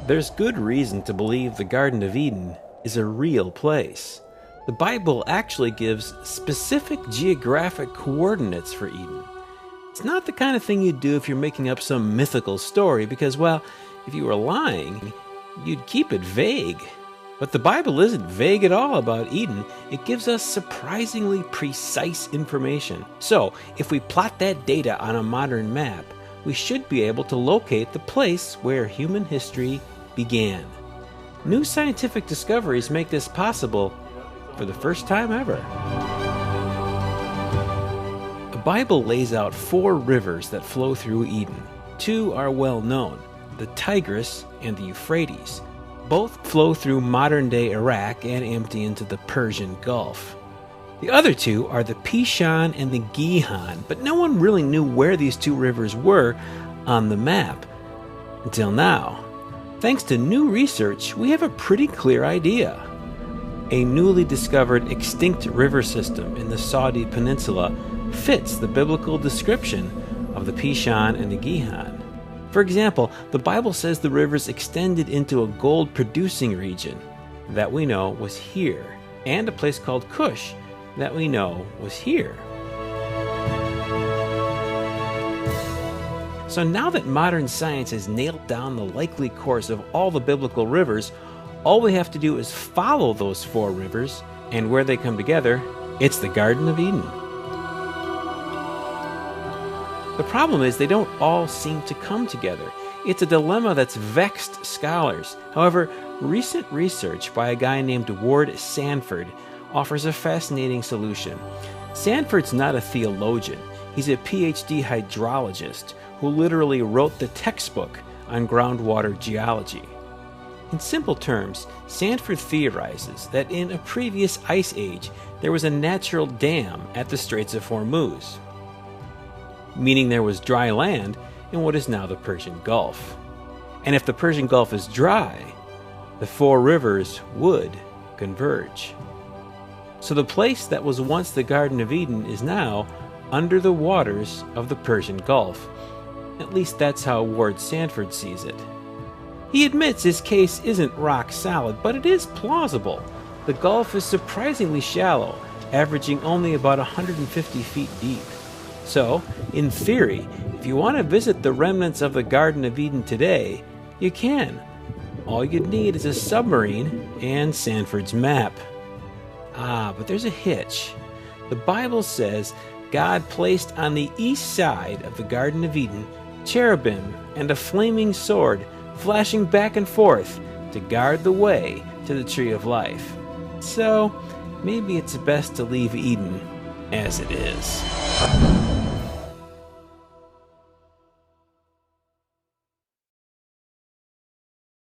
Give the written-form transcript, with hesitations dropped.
There's good reason to believe the Garden of Eden is a real place. The Bible actually gives specific geographic coordinates for Eden. It's not the kind of thing you'd do if you're making up some mythical story because, well, if you were lying, you'd keep it vague. But the Bible isn't vague at all about Eden. It gives us surprisingly precise information. So, if we plot that data on a modern map, we should be able to locate the place where human history began. New scientific discoveries make this possible for the first time ever. The Bible lays out 4 rivers that flow through Eden. 2 are well known, the Tigris and the Euphrates. Both flow through modern-day Iraq and empty into the Persian Gulf. The other 2 are the Pishon and the Gihon, but no one really knew where these 2 rivers were on the map until now. Thanks to new research, we have a pretty clear idea. A newly discovered extinct river system in the Saudi Peninsula fits the biblical description of the Pishon and the Gihon. For example, the Bible says the rivers extended into a gold-producing region that we know was here, and a place called Cush that we know was here. So now that modern science has nailed down the likely course of all the biblical rivers, all we have to do is follow those 4 rivers, and where they come together, it's the Garden of Eden. The problem is they don't all seem to come together. It's a dilemma that's vexed scholars. However, recent research by a guy named Ward Sanford offers a fascinating solution. Sanford's not a theologian. He's a PhD hydrologist who literally wrote the textbook on groundwater geology. In simple terms, Sanford theorizes that in a previous ice age, there was a natural dam at the Straits of Hormuz, meaning there was dry land in what is now the Persian Gulf. And if the Persian Gulf is dry, the 4 rivers would converge. So the place that was once the Garden of Eden is now under the waters of the Persian Gulf. At least that's how Ward Sanford sees it. He admits his case isn't rock solid, but it is plausible. The Gulf is surprisingly shallow, averaging only about 150 feet deep. So, in theory, if you want to visit the remnants of the Garden of Eden today, you can. All you'd need is a submarine and Sanford's map. But there's a hitch. The Bible says God placed on the east side of the Garden of Eden cherubim and a flaming sword flashing back and forth to guard the way to the tree of life. So, maybe it's best to leave Eden as it is.